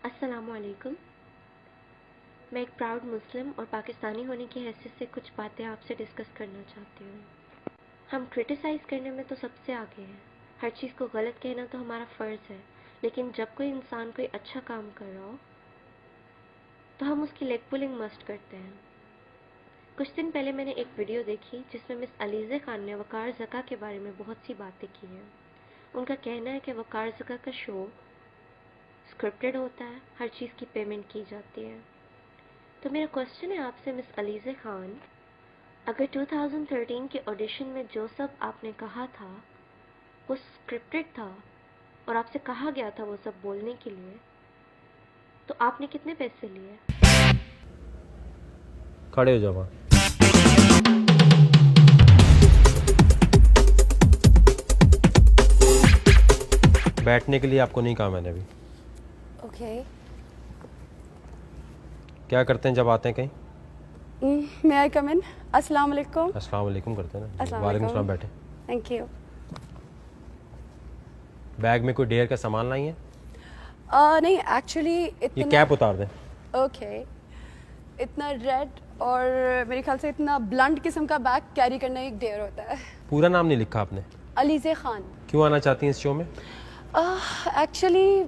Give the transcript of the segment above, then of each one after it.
अस्सलामुअलैकुम। मैं एक प्राउड मुस्लिम और पाकिस्तानी होने की हैसियत से कुछ बातें आपसे डिस्कस करना चाहती हूँ। हम क्रिटिसाइज़ करने में तो सबसे आगे हैं, हर चीज़ को गलत कहना तो हमारा फ़र्ज़ है, लेकिन जब कोई इंसान कोई अच्छा काम कर रहा हो तो हम उसकी लेग पुलिंग मस्ट करते हैं। कुछ दिन पहले मैंने एक वीडियो देखी जिसमें मिस अलीज़ा खान ने वकार ज़का के बारे में बहुत सी बातें की हैं। उनका कहना है कि वकार ज़का का शो स्क्रिप्टेड होता है, हर चीज़ की पेमेंट की जाती है। तो मेरा क्वेश्चन है आपसे मिस अलीज़ा खान, अगर 2013 के ऑडिशन में जो सब आपने कहा था वो स्क्रिप्टेड था और आपसे कहा गया था वो सब बोलने के लिए, तो आपने कितने पैसे लिए? खड़े हो जाओ। बैठने के लिए आपको नहीं कहा मैंने अभी। ओके। क्या करते हैं जब आते हैं कहीं? मे आई कम इन? अस्सलाम वालेकुम। अस्सलाम वालेकुम करते हैं ना। अस्सलाम वालेकुम वालेकुम। सलाम। बैठे। Thank you. बैग में कोई डेयर का सामान लाई है? नहीं एक्चुअली ये इतना कैप उतार दें। ओके। इतना रेड और मेरे ख्याल से इतना ब्लंट किस्म का बैग कैरी करना एक डेयर होता है। पूरा नाम नहीं लिखा आपने। अलीज़ा खान। क्यों आना चाहती हैं इस शो में? एक्चुअली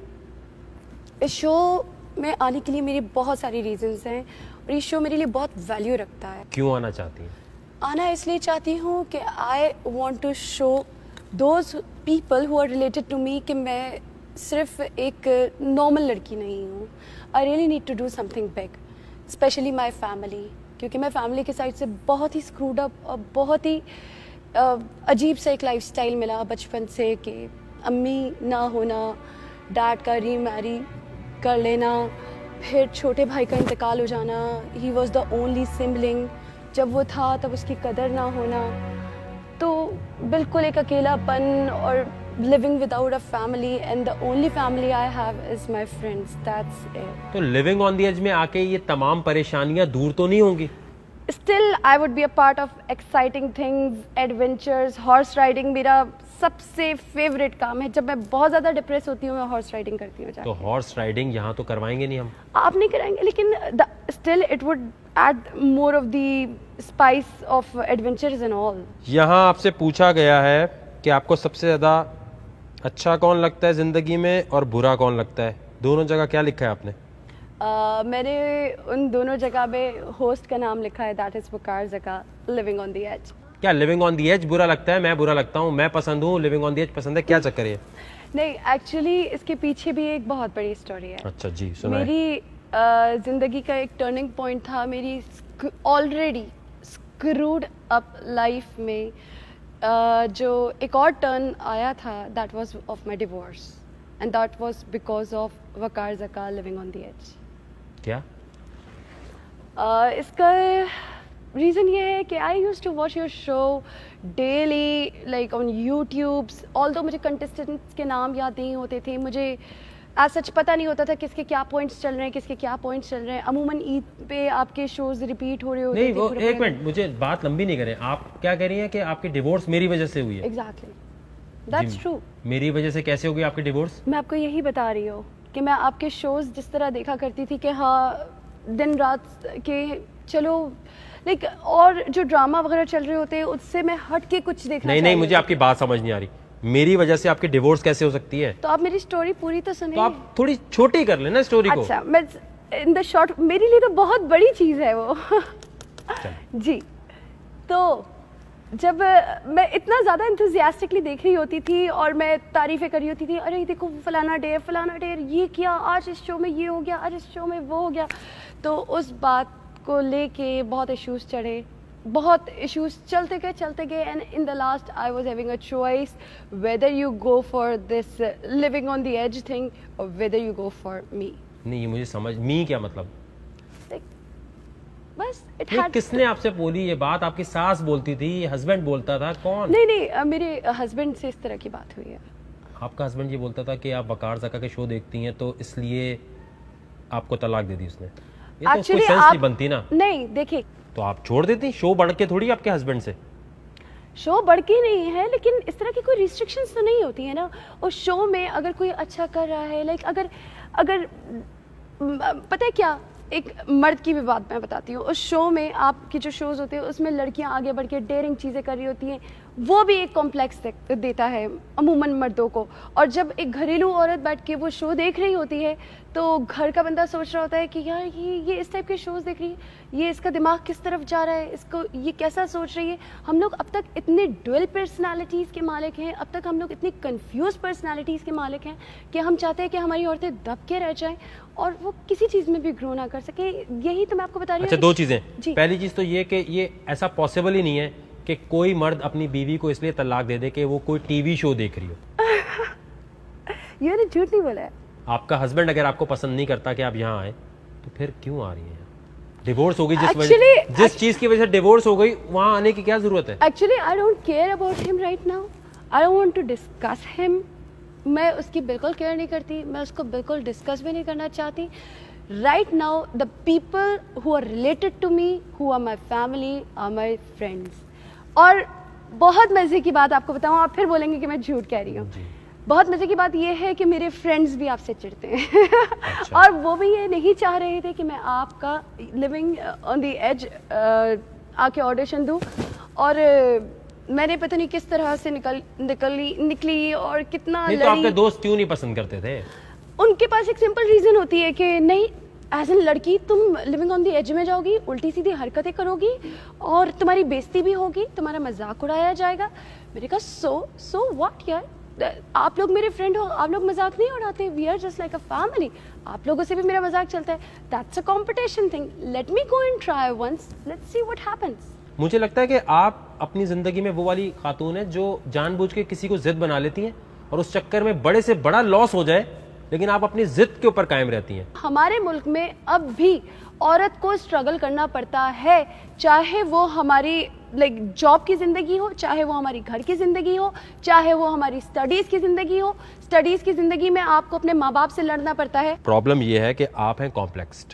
इस शो में आने के लिए मेरी बहुत सारी रीजंस हैं और ये शो मेरे लिए बहुत वैल्यू रखता है। क्यों आना चाहती हैं? आना इसलिए चाहती हूँ कि I want to show those people who are related to me कि मैं सिर्फ एक नॉर्मल लड़की नहीं हूँ। I really need to do something big, especially my family, क्योंकि मैं फैमिली के साइड से बहुत ही स्क्रूड अप और बहुत ही अजीब सा एक लाइफस्टाइल मिला बचपन से कि अम्मी ना होना, डैड का रीमैरी कर लेना, फिर छोटे भाई का इंतकाल हो जाना, he was the only sibling, जब वो था तब उसकी कदर ना होना, तो बिल्कुल एक अकेलापन और living without a family and the only family I have is my friends, that's it. तो लिविंग ऑन द एज में आके ये तमाम परेशानियां दूर तो नहीं होंगी? Still I would be a part of exciting things, adventures. Horse riding मेरा सबसे फेवरेट काम है। जब मैं बहुत ज़्यादा डिप्रेस होती हूँ मैं हॉर्स राइडिंग करती हूँ। तो हॉर्स राइडिंग यहाँ तो करवाएंगे नहीं हम। आप नहीं कराएंगे, लेकिन still it would add more of the spice of adventures and all. यहाँ आपसे पूछा गया है कि आपको सबसे ज़्यादा अच्छा कौन लगता है ज़िंदगी में और बुरा कौन लगता है। दोनों जगह क्या लिखा है आपने? मैंने उन दोनों जगह में होस्ट का नाम लिखा है, that is Waqar Zaka, living on the edge. क्या लिविंग ऑन द एज बुरा लगता है? मैं बुरा लगता हूँ, मैं पसंद हूँ, लिविंग ऑन द एज पसंद है, क्या चक्कर है? नहीं, एक्चुअली इसके पीछे भी एक बहुत बड़ी स्टोरी है। अच्छा जी, सुनाएं। मेरी ज़िंदगी का एक टर्निंग पॉइंट था मेरी ऑलरेडी स्क्रूड अप लाइफ में। जो एक और टर्न आया था, that was of my divorce and that was because of Waqar Zaka, living on the edge. क्या? इसका रीज़न ये है कि I use to watch your show daily like on YouTubes. Although मुझे कंटेस्टेंट्स के नाम याद नहीं होते थे, मुझे एज सच पता नहीं होता था किसके क्या पॉइंट्स चल रहे हैं, किसके क्या पॉइंट्स चल रहे हैं। अमूमन ईद पे आपके शोज रिपीट हो रहे होते नहीं, थे। वो एक मिनट, मुझे बात लंबी नहीं करें। आप क्या कह रही हैं कि आपकी डिवोर्स मेरी वजह से हुई है? Exactly, that's true. मेरी वजह से कैसे हो गई आपकी डिवोर्स? मैं आपको यही बता रही हूँ कि मैं आपके शोज जिस तरह देखा करती थी कि हाँ दिन रात के, चलो लाइक और जो ड्रामा वगैरह चल रहे होते हैं उससे मैं हट के कुछ देखना। नहीं, मुझे आपकी बात समझ नहीं आ रही। मेरी वजह से आपकी डिवोर्स कैसे हो सकती है? तो आप मेरी स्टोरी पूरी तो सुनिए। तो आप थोड़ी छोटी कर लेना स्टोरी को। अच्छा, मैं इन द शॉर्ट, मेरे लिए तो बहुत बड़ी चीज़ है वो। जी, तो जब मैं इतना ज़्यादा इंथुजियास्टिकली देख रही होती थी और मैं तारीफ़ें कर रही होती थी, अरे देखो फलाना डेयर ये किया, आज इस शो में ये हो गया, आज इस शो में वो हो गया, तो उस बात को लेके बहुत इश्यूज चढ़े, बहुत इश्यूज चलते गए and in the last I was having a choice whether you go for this living on the edge thing और whether you go for me. नहीं, मुझे समझ, मी क्या मतलब? बस इट नहीं, हैड। किसने आपसे बोली ये बात? आपकी सास बोलती थी, हस्बैंड बोलता था, कौन? नहीं, मेरे हस्बैंड से इस तरह की बात हुई है। आपका हस्बैंड ये बोलता था कि आप वकार ज़का के शो देखती हैं तो इसलिए आपको तलाक दे दी उसने। ये तो कोई सेंस नहीं बनती ना। नहीं, देखिए, तो आप छोड़ देती? शो बढ़ के थोड़ी आपके हस्बैंड से। शो बढ़ के नहीं है, लेकिन इस तरह की कोई रिस्ट्रिक्शंस तो नहीं होती है ना। और शो में अगर कोई अच्छा कर रहा है, लाइक अगर पता है क्या, एक मर्द की भी बात मैं बताती हूँ। उस शो में, आपके जो शोज होते हैं उसमें लड़कियां आगे बढ़ के डेयरिंग चीज़ें कर रही होती हैं, वो भी एक कॉम्प्लेक्स देता है अमूमन मर्दों को। और जब एक घरेलू औरत बैठ के वो शो देख रही होती है तो घर का बंदा सोच रहा होता है कि यार ये इस टाइप के शोज देख रही है, ये इसका दिमाग किस तरफ जा रहा है, इसको ये कैसा सोच रही है। हम लोग अब तक इतने डुअल पर्सनालिटीज़ के मालिक हैं, अब तक हम लोग इतनी कंफ्यूज पर्सनालिटीज़ के मालिक हैं कि हम चाहते हैं कि हमारी औरतें दब के रह जाएं और वो किसी चीज़ में भी ग्रो ना कर सके। यही तो मैं आपको बता रही हूँ। अच्छा, दो चीजें। जी। पहली चीज तो ये कि ये ऐसा पॉसिबल ही नहीं है कि कोई मर्द अपनी बीवी को इसलिए तलाक दे दे कि वो कोई टीवी शो देख रही हो। ये ने झूठ नहीं बोला है। आपका हस्बैंड अगर आपको पसंद नहीं करता कि आप यहाँ आए, तो फिर क्यों आ रही हैं? डिवोर्स हो गई जिस चीज की वजह से डिवोर्स हो गई, वहां आने की क्या जरूरत है? Actually I don't care about him right now, I don't want to discuss him. मैं उसकी बिल्कुल केयर नहीं करती, मैं उसको बिल्कुल डिस्कस भी नहीं करना चाहती। Right now the people who are related to me, who are my family, are my friends. और बहुत मजे की बात आपको बताऊं, आप फिर बोलेंगे कि मैं झूठ कह रही हूँ। बहुत मजे की बात यह है कि मेरे फ्रेंड्स भी आपसे चिढ़ते हैं। अच्छा। और वो भी ये नहीं चाह रहे थे कि मैं आपका लिविंग ऑन द एज आके ऑडिशन दूं। और मैंने पता नहीं किस तरह से निकली और कितना नहीं, तो आपके दोस्त क्यों नहीं पसंद करते थे? उनके पास एक सिंपल रीजन होती है कि नहीं, एज एन लड़की तुम लिविंग ऑन द एज में जाओगी, उल्टी सीधी हरकतें करोगी और तुम्हारी बेइज्जती भी होगी, तुम्हारा मजाक उड़ाया जाएगा। मैंने कहा सो व्हाट यार, आप लोग मेरे फ्रेंड हो, आप लोग मजाक नहीं उड़ाते, we are just like a family, आप लोगों से भी मेरा मजाक चलता है। That's a competition thing, let me go and try once, let's see what happens. मुझे लगता है कि आप अपनी जिंदगी में वो वाली खातून है जो जानबूझ के किसी को जिद बना लेती हैं और उस चक्कर में बड़े से बड़ा लॉस हो जाए, लेकिन आप अपनी जिद के ऊपर कायम रहती हैं। हमारे मुल्क में अब भी औरत को स्ट्रगल करना पड़ता है, चाहे वो हमारी जॉब की जिंदगी हो, चाहे वो हमारी घर की जिंदगी हो, चाहे वो हमारी स्टडीज की जिंदगी हो। स्टडीज की जिंदगी में आपको अपने माँ बाप से लड़ना पड़ता है। प्रॉब्लम ये है कि आप हैं कॉम्प्लेक्स्ड,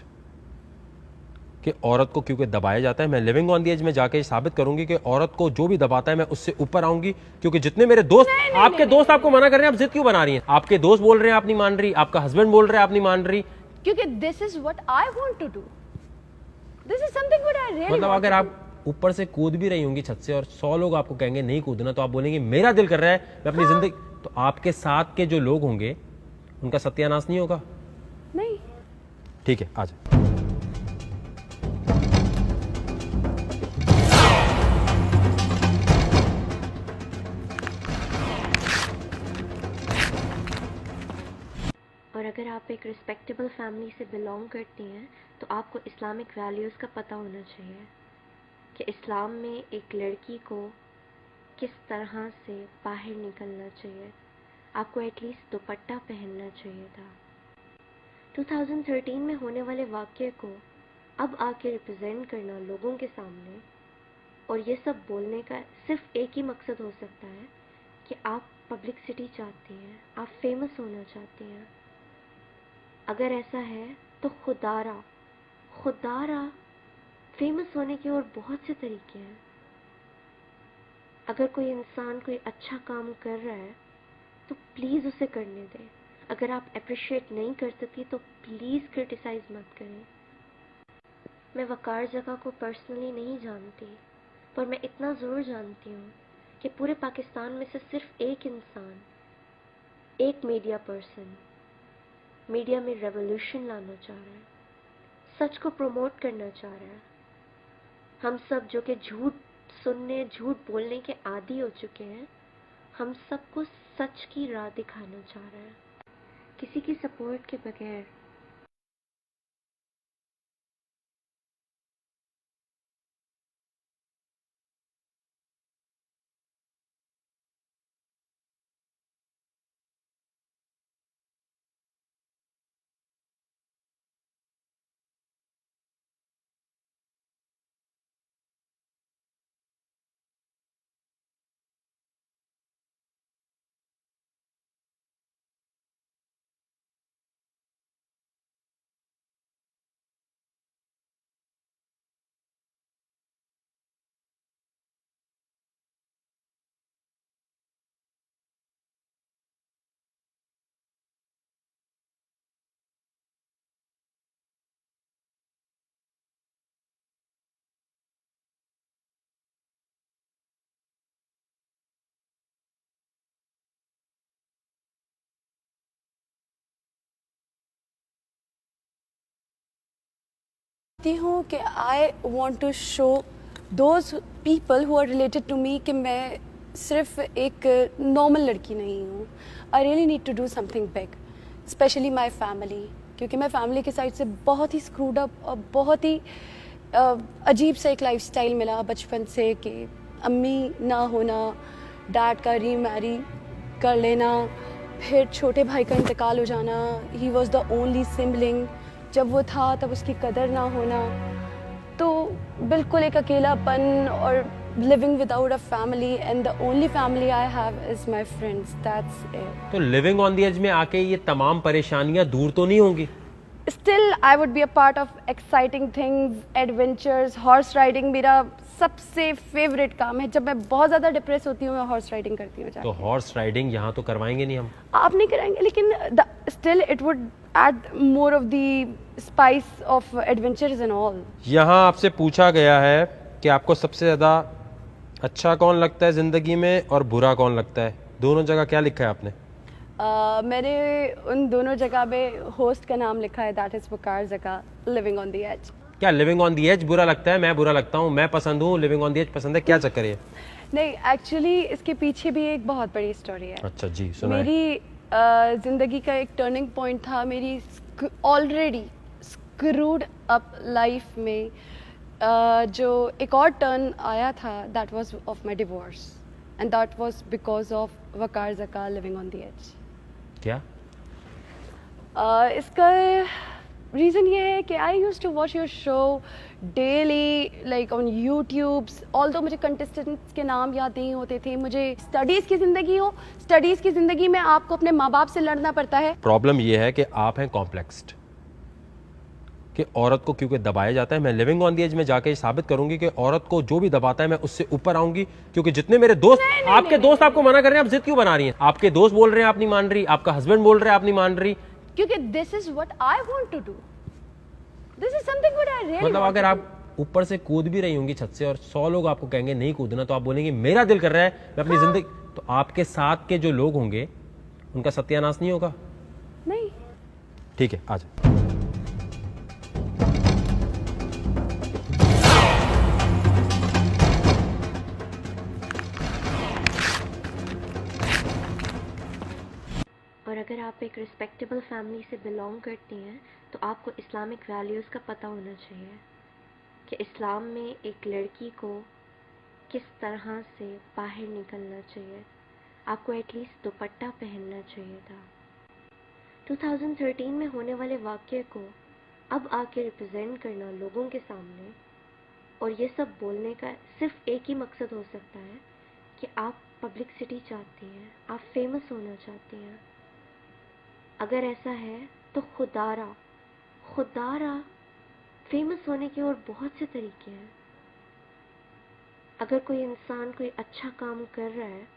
कि औरत को क्योंकि दबाया जाता है। मैं लिविंग ऑन द एज में जाके साबित करूंगी कि औरत को जो भी दबाता है मैं उससे ऊपर आऊंगी, क्योंकि जितने मेरे दोस्त, आपके दोस्त आपको मना कर रहे हैं, आप जिद क्यों बना रही हैं? आपके दोस्त बोल रहे हैं आप नहीं मान रही, आपका हस्बैंड बोल रहे हैं आप नहीं मान रही, क्योंकि this is what I want to do, this is something what I really मतलब अगर आप ऊपर से कूद भी रही होंगी छत से और 100 लोग आपको कहेंगे नहीं कूदना, तो आप बोलेंगे मेरा दिल कर रहा है मैं अपनी जिंदगी, तो आपके साथ के जो लोग होंगे उनका सत्यानाश नहीं होगा? नहीं। ठीक है, आ जाओ। और अगर आप एक रिस्पेक्टेबल फैमिली से बिलोंग करती हैं तो आपको इस्लामिक वैल्यूज़ का पता होना चाहिए कि इस्लाम में एक लड़की को किस तरह से बाहर निकलना चाहिए। आपको एटलीस्ट दुपट्टा पहनना चाहिए था। 2013 में होने वाले वाक़ये को अब आके रिप्रेजेंट करना लोगों के सामने और ये सब बोलने का सिर्फ एक ही मकसद हो सकता है कि आप पब्लिसिटी चाहती हैं, आप फेमस होना चाहती हैं। अगर ऐसा है तो खुदारा फेमस होने के और बहुत से तरीके हैं। अगर कोई इंसान कोई अच्छा काम कर रहा है तो प्लीज़ उसे करने दें। अगर आप अप्रिशिएट नहीं कर सकती तो प्लीज़ क्रिटिसाइज़ मत करें। मैं वकार जगह को पर्सनली नहीं जानती, पर मैं इतना ज़रूर जानती हूँ कि पूरे पाकिस्तान में से सिर्फ एक इंसान, एक मीडिया पर्सन मीडिया में रेवोल्यूशन लाना चाह रहा है, सच को प्रमोट करना चाह रहा है। हम सब जो कि झूठ सुनने, झूठ बोलने के आदी हो चुके हैं, हम सबको सच की राह दिखाना चाह रहा है, किसी की सपोर्ट के बगैर। चाहती हूँ कि I want to show those people who are related to me कि मैं सिर्फ एक नॉर्मल लड़की नहीं हूँ. I really need to do something big, especially my family, क्योंकि मैं फैमिली के साइड से बहुत ही स्क्रूड अप और बहुत ही अजीब सा एक लाइफस्टाइल मिला बचपन से कि अम्मी ना होना, डैड का रीमैरी कर लेना, फिर छोटे भाई का इंतकाल हो जाना. He was the only sibling. जब वो था तब उसकी कदर ना होना, तो बिल्कुल एक अकेलापन और living without a family, and the only family I have is my friends. That's it. तो लिविंग ऑन द एज में आके ये तमाम परेशानियां दूर तो नहीं होंगी? Still, I would be a part of exciting things, adventures, horse riding. मेरा सबसे फेवरेट काम है. जब मैं बहुत ज़्यादा डिप्रेस होती हूँ मैं हॉर्स राइडिंग करती हूँ. तो हॉर्स राइडिंग यहाँ तो करवाएंगे नहीं हम? आप नहीं कराएंगे, लेकिन still it would add more of the spice of adventures and all. यहाँ आपसे पूछा गया है कि आपको सबसे ज़्यादा अच्छा कौन लगता है ज़िंदगी में और बुरा कौन लगता है. दोनों जगह क्या लिखा है आपने? मैंने उन दोनों जगह पे होस्ट का नाम लिखा है, that is Waqar Zaka, living on the edge. क्या लिविंग ऑन द एज बुरा लगता है? मैं बुरा लगता हूँ, मैं पसंद हूँ, लिविंग ऑन द एज पसंद है, क्या चक्कर है? नहीं, एक्चुअली इसके पीछे भी एक बहुत बड़ी स्टोरी है. अच्छा जी, सुनाइए. मेरी जिंदगी का एक टर्निंग पॉइंट था मेरी ऑलरेडी स्क्रूड अप लाइफ में. जो एक और टर्न आया था, that was of my divorce, and that was because of Waqar Zaka, living on the edge. क्या? इसका रीज़न ये है कि I use to watch your show daily, like on YouTube. Although मुझे कंटेस्टेंट्स के नाम याद नहीं होते थे. मुझे स्टडीज़ की ज़िंदगी हो, स्टडीज़ की ज़िंदगी में आपको अपने माँ बाप से लड़ना पड़ता है. प्रॉब्लम ये है कि आप हैं कॉम्प्लेक्स्ड, कि औरत को क्योंकि दबाया जाता है. मैं लिविंग ऑन द एज में जाके साबित करूंगी कि औरत को जो भी दबाता है मैं उससे ऊपर आऊंगी, क्योंकि जितने मेरे दोस्त आपके दोस्त आपको मना कर रहे हैं, आप जिद क्यों बना रही हैं? आपके दोस्त बोल रहे हैं आप नहीं मान रही, आपका हस्बैंड बोल रहे हैं आप नहीं मान रही, क्योंकि this is what I want to do. This is something what I really मतलब अगर आप ऊपर से कूद भी रही होंगी छत से और 100 लोग आपको कहेंगे नहीं कूदना, तो आप बोलेंगे मेरा दिल कर रहा है मैं अपनी जिंदगी, तो आपके साथ के जो लोग होंगे उनका सत्यानाश नहीं होगा? नहीं. ठीक है, आ जाओ. और अगर आप एक रिस्पेक्टेबल फैमिली से बिलोंग करती हैं तो आपको इस्लामिक वैल्यूज़ का पता होना चाहिए कि इस्लाम में एक लड़की को किस तरह से बाहर निकलना चाहिए. आपको एटलीस्ट दुपट्टा पहनना चाहिए था. 2013 में होने वाले वाक़ये को अब आके रिप्रेजेंट करना लोगों के सामने और ये सब बोलने का सिर्फ एक ही मकसद हो सकता है कि आप पब्लिसिटी चाहती हैं, आप फेमस होना चाहती हैं. अगर ऐसा है तो खुदारा फेमस होने के और बहुत से तरीके हैं. अगर कोई इंसान कोई अच्छा काम कर रहा है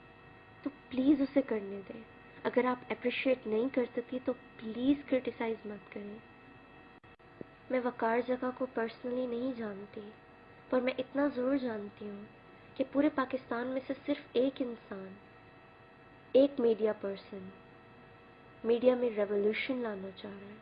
तो प्लीज़ उसे करने दें. अगर आप अप्रिशिएट नहीं कर सकती तो प्लीज़ क्रिटिसाइज मत करें. मैं वकार ज़का को पर्सनली नहीं जानती, पर मैं इतना ज़रूर जानती हूँ कि पूरे पाकिस्तान में से सिर्फ एक इंसान, एक मीडिया पर्सन मीडिया में रेवोल्यूशन लाना चाह रहा है.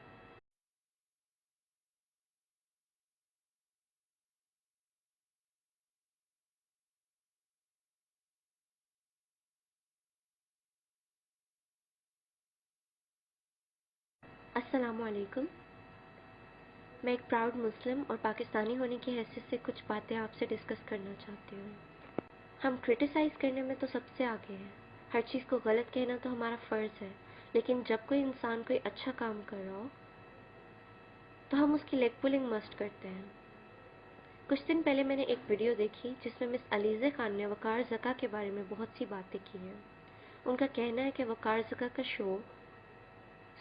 अस्सलाम वालेकुम. मैं एक प्राउड मुस्लिम और पाकिस्तानी होने की हैसियत से कुछ बातें आपसे डिस्कस करना चाहती हूँ. हम क्रिटिसाइज़ करने में तो सबसे आगे हैं. हर चीज़ को गलत कहना तो हमारा फ़र्ज़ है, लेकिन जब कोई इंसान कोई अच्छा काम कर रहा हो तो हम उसकी लेग पुलिंग मस्ट करते हैं. कुछ दिन पहले मैंने एक वीडियो देखी जिसमें मिस अलीज़ा खान ने वकार ज़का के बारे में बहुत सी बातें की हैं. उनका कहना है कि वकार ज़का का शो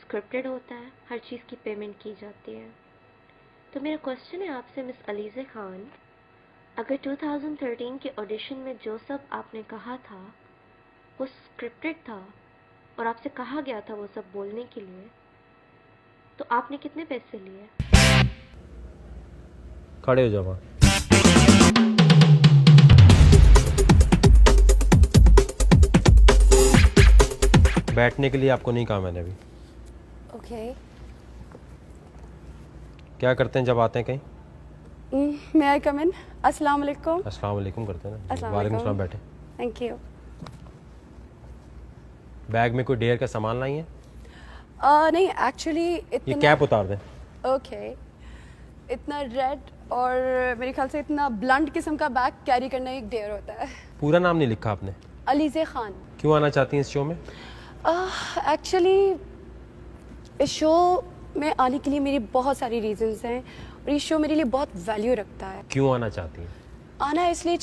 स्क्रिप्टेड होता है, हर चीज़ की पेमेंट की जाती है. तो मेरा क्वेश्चन है आपसे मिस अलीज़ा खान, अगर 2013 के ऑडिशन में जो सब आपने कहा था वो स्क्रिप्टेड था और आपसे कहा गया था वो सब बोलने के लिए, तो आपने कितने पैसे लिए? खड़े हो जाओ. बैठने के लिए आपको नहीं कहा मैंने अभी. ओके. क्या करते हैं जब आते हैं कहीं? May I come in? अस्सलाम वालेकुम। अस्सलाम वालेकुम करते हैं ना। अस्सलाम वालेकुम वालेकुम। सलाम, बैठे। Thank you. बैग में कोई डेयर का सामान लाई है? नहीं एक्चुअली ये इतना कैप उतार दें। ओके इतना रेड और मेरे ख्याल से इतना ब्लंट किस्म का बैग कैरी करना एक डेयर होता है। पूरा नाम नहीं लिखा आपने। अलीज़े खान। क्यों आना चाहती हैं इस शो में? एक्चुअली इस शो में आने के लिए मेरी बहुत सारी रीजंस हैं और ये शो मेरे लिए बहुत वैल्यू रखता है। क्यों आना चाहती हैं? आना इसलिए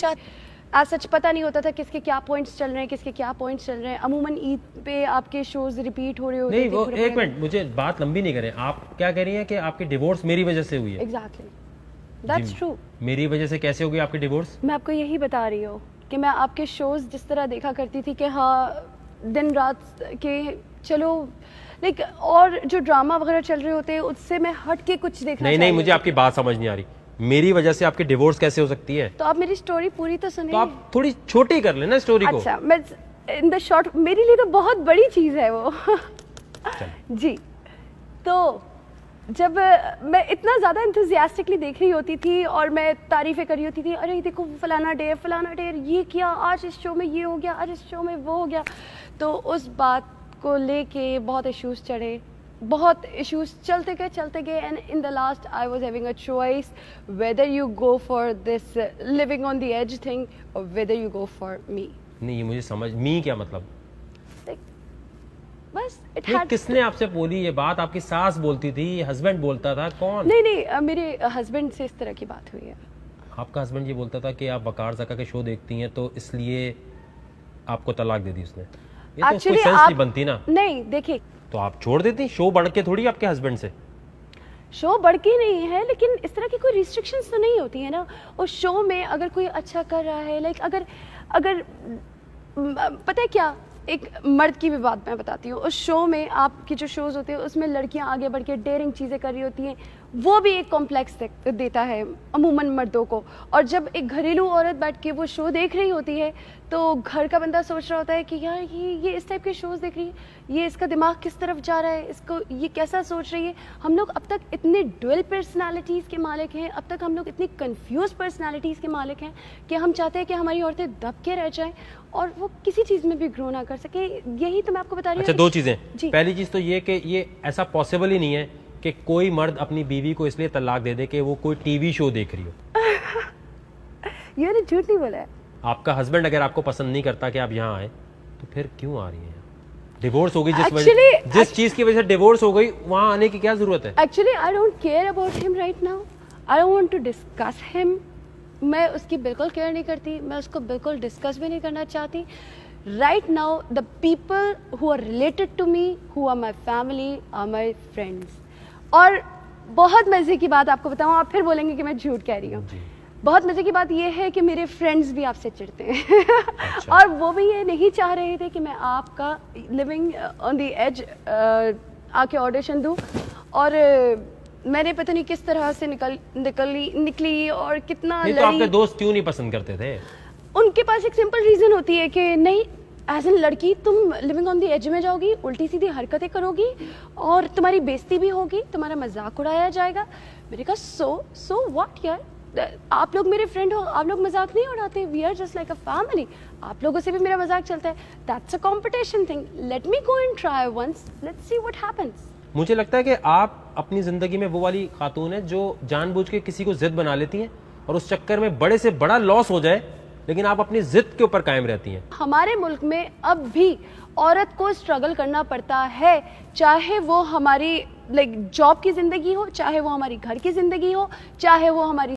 आज सच पता नहीं होता था किसके क्या पॉइंट्स चल रहे हैं, किसके क्या पॉइंट्स चल रहे हैं। अमूमन ईद पे आपके शोज रिपीट हो रहे होते नहीं वो एक मिनट, मुझे बात लंबी नहीं करें। आप क्या कह रही हैं कि आपकी डिवोर्स मेरी वजह से हुई है? Exactly that's true. मेरी वजह से कैसे होगी आपकी डिवोर्स? मैं आपको यही बता रही हूँ कि मैं आपके शोज जिस तरह देखा करती थी कि हाँ दिन रात के चलो लाइक और जो ड्रामा वगैरह चल रहे होते हैं उससे मैं हट के कुछ देखना नहीं मुझे आपकी बात समझ नहीं आ रही। मेरी वजह से आपकी डिवोर्स कैसे हो सकती है? तो आप मेरी स्टोरी पूरी तो सुनिए। तो आप थोड़ी छोटी कर लेना स्टोरी को। अच्छा मैं इन द शॉर्ट, मेरे लिए तो बहुत बड़ी चीज है वो। जी तो जब मैं इतना ज़्यादा इंथुजियास्टिकली देख रही होती थी और मैं तारीफ़ें कर रही होती थी, अरे देखो फलाना डेयर ये किया, आज इस शो में ये हो गया, आज इस शो में वो हो गया, तो उस बात को लेके बहुत इश्यूज चढ़े, बहुत इश्यूज चलते गए and in the last I was having a choice whether you go for this living on the edge thing और whether you go for me. नहीं ये मुझे समझ, मी क्या मतलब? बस किसने आपसे बोली ये बात? आपकी सास बोलती थी, हस्बैंड बोलता था, कौन? नहीं मेरे हस्बैंड से इस तरह की बात हुई है। आपका हस्बैंड ये बोलता था कि आप वकार ज़का के शो देखती हैं तो इसलिए आपको तलाक दे दी उसने। ये तो कोई सेंस नहीं बनती ना। नहीं देखिए, तो आप छोड़ देती? शो बढ़ के थोड़ी आपके हस्बैंड से? शो बढ़ के नहीं है, लेकिन इस तरह की कोई रिस्ट्रिक्शंस तो नहीं होती है ना। उस शो में अगर कोई अच्छा कर रहा है, लाइक अगर पता है क्या, एक मर्द की भी बात मैं बताती हूँ। उस शो में आपकी जो शोज होते हैं उसमें लड़कियां आगे बढ़ के डेयरिंग चीज़ें कर रही होती हैं, वो भी एक कॉम्प्लेक्स देता है अमूमन मर्दों को। और जब एक घरेलू औरत बैठ के वो शो देख रही होती है तो घर का बंदा सोच रहा होता है कि यार ये इस टाइप के शोज देख रही है, ये इसका दिमाग किस तरफ जा रहा है, इसको ये कैसा सोच रही है। हम लोग अब तक इतने ड्यूअल पर्सनालिटीज़ के मालिक हैं, अब तक हम लोग इतनी कंफ्यूज पर्सनालिटीज़ के मालिक हैं कि हम चाहते हैं कि हमारी औरतें दब के रह जाएं और वो किसी चीज़ में भी ग्रो ना कर सके। यही तो मैं आपको बता रही हूँ। अच्छा, दो चीज़ें। पहली चीज़ तो ये कि ये ऐसा पॉसिबल ही नहीं है कि कोई मर्द अपनी बीवी को इसलिए तलाक दे दे कि वो कोई टीवी शो देख रही हो। ये झूठ नहीं बोला है। आपका हस्बैंड अगर आपको पसंद नहीं करता कि आप यहाँ आए तो फिर क्यों आ रही हैं? डिवोर्स हो गई जिस चीज की वजह से डिवोर्स हो गई, वहाँ आने की क्या जरूरत है? Actually I don't care about him right now, I don't want to discuss him. मैं उसकी बिल्कुल केयर नहीं करती, मैं उसको बिल्कुल डिस्कस भी नहीं करना चाहती। Right now the people who are related to me, who are my family, are my friends. और बहुत मजे की बात आपको बताऊं, आप फिर बोलेंगे कि मैं झूठ कह रही हूँ। बहुत मजे की बात यह है कि मेरे फ्रेंड्स भी आपसे चिढ़ते हैं। अच्छा। और वो भी ये नहीं चाह रहे थे कि मैं आपका लिविंग ऑन द एज आके ऑडिशन दूं। और मैंने पता नहीं किस तरह से निकली और कितना नहीं। तो आपके दोस्त क्यों नहीं पसंद करते थे? उनके पास एक सिंपल रीजन होती है कि नहीं, एज एन लड़की तुम लिविंग ऑन द एज में जाओगी, उल्टी सीधी हरकतें करोगी और तुम्हारी बेइज्जती भी होगी, तुम्हारा मजाक उड़ाया जाएगा। मैंने कहा सो व्हाट यार, आप लोग मेरे फ्रेंड हो, आप लोग मजाक नहीं उड़ाते, we are just like a family, आप लोगों से भी मेरा मजाक चलता है। That's a competition thing, let me go and try once, let's see what happens. मुझे लगता है कि आप अपनी जिंदगी में वो वाली खातून है जो जानबूझ के किसी को जिद बना लेती हैं और उस चक्कर में बड़े से बड़ा लॉस हो जाए, लेकिन आप अपनी जिद के ऊपर कायम रहती हैं। हमारे मुल्क में अब भी औरत को स्ट्रगल करना पड़ता है, चाहे वो हमारी लाइक जॉब की जिंदगी हो, चाहे वो हमारी घर की जिंदगी हो, चाहे वो हमारी